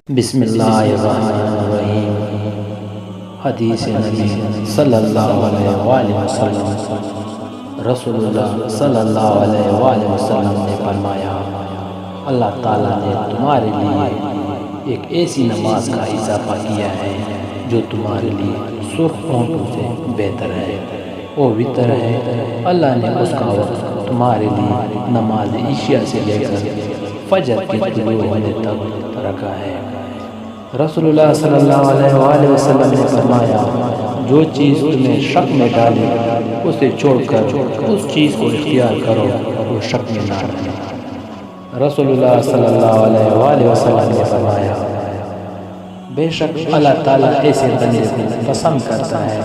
بسم اللہ الرحمن الرحیم۔ حدیث نبی صلی اللہ علیہ وآلہ وسلم۔ رسول اللہ صلی اللہ علیہ وآلہ وسلم نے فرمایا، اللہ تعالیٰ نے تمہارے لیے ایک ایسی نماز کا اضافہ کیا ہے جو تمہارے لیے سرخ اونٹوں سے بہتر ہے، وہ وتر ہے۔ اللہ نے اس کا وقت تمہارے لیے نماز عشاء سے لے کر فجر کے طلوع ہونے تک رکھا ہے۔ رسول اللہ صلی اللہ علیہ وآلہ وسلم نے فرمایا، جو چیز تمہیں شک میں ڈالے اسے چھوڑ کر اس چیز کو اختیار کرو وہ شک میں نہ رہے۔ رسول اللہ صلی اللہ علیہ وآلہ وسلم نے فرمایا، بے شک اللہ تعالیٰ ایسے بندے کو پسند کرتا ہے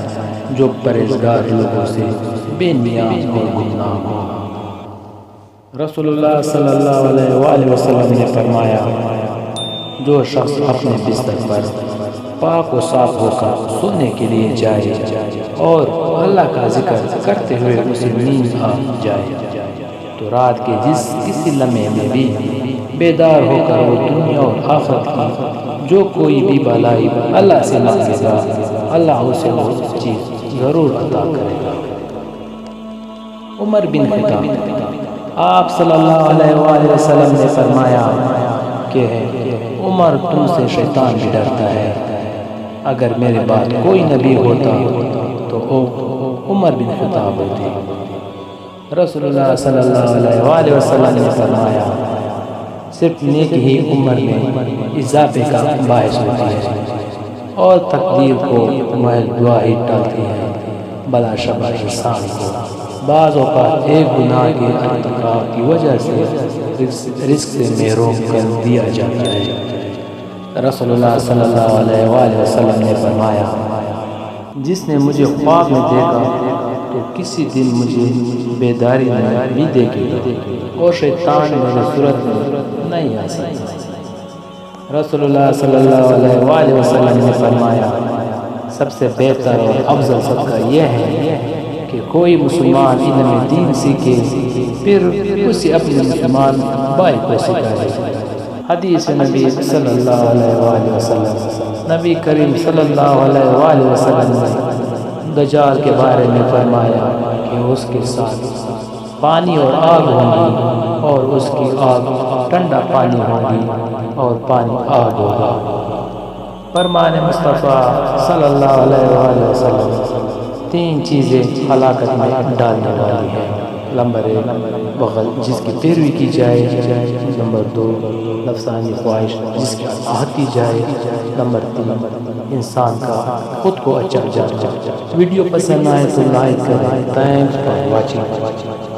جو پرہیزگار لوگوں سے بے نیاز اور گمنام ہو۔ رسول اللہ صلی اللہ علیہ وآلہ وسلم نے فرمایا، جو شخص اپنے بستر پر پاک و صاف ہو کر سونے کے لیے جائے اور اللہ کا ذکر کرتے ہوئے اسے نیند آ جائے تو رات کے کسی لمحے میں بھی بیدار ہو کر وہ دنیا اور آخرت کی جو کوئی بھی بھلائی اللہ سے مانگے گا، اللہ اسے وہ چیز ضرور عطا کرے گا۔ عمر بن خطاب، آپ صلی اللہ علیہ وآلہ وسلم نے فرمایا کہ عمر تم سے شیطان بھی ڈرتا ہے۔ اگر میرے بعد کوئی نبی ہوتا تو عمر بن خطاب ہوتے۔ رسول اللہ صلی اللہ علیہ وآلہ وسلم نے فرمایا، صرف نیکی ہی عمر میں اضافے کا باعث ہوتی ہے اور تقدیر کو محض دعا ہی ٹالتی ہے۔ بلا شبہ انسان کو بعض اوقات ایک گناہ کے ارتکاب کی وجہ سے رزق سے محروم کر دیا جاتا ہے۔ رسول اللہ صلی اللہ علیہ وآلہ وسلم نے فرمایا، جس نے مجھے خواب میں دیکھا تو کسی دن مجھے بیداری میں بھی دیکھے گا اور شیطان میرے صورت میں نہیں آ سکتا۔ رسول اللہ صلی اللہ علیہ وآلہ وسلم نے فرمایا، سب سے بہتر اور افضل صدقہ یہ ہے کہ کوئی مسلمان علم دین سیکھے پھر اسے اپنے مسلمان بھائی کو سکھائے۔ حدیث نبی صلی اللہ علیہ وآلہ وسلم، نبی کریم صلی اللہ علیہ وآلہ وسلم نے دجال کے بارے میں فرمایا کہ اس کے ساتھ پانی اور آگ ہوں گی اور اس کی آگ ٹھنڈا پانی ہوگی اور پانی آگ ہوگا۔ فرمان مصطفیٰ صلی اللہ علیہ وآلہ وسلم، تین چیزیں ہلاکت میں ڈالنے والی ہیں۔ نمبر 1 بغل جس کی پیروی کی جائے، نمبر 2 نفسانی خواہش جس کی اطاعت کی جائے، نمبر 3 انسان کا خود کو اچھا جانا۔ ویڈیو پسند آئے تو لائک کریں۔ Thanks for watching.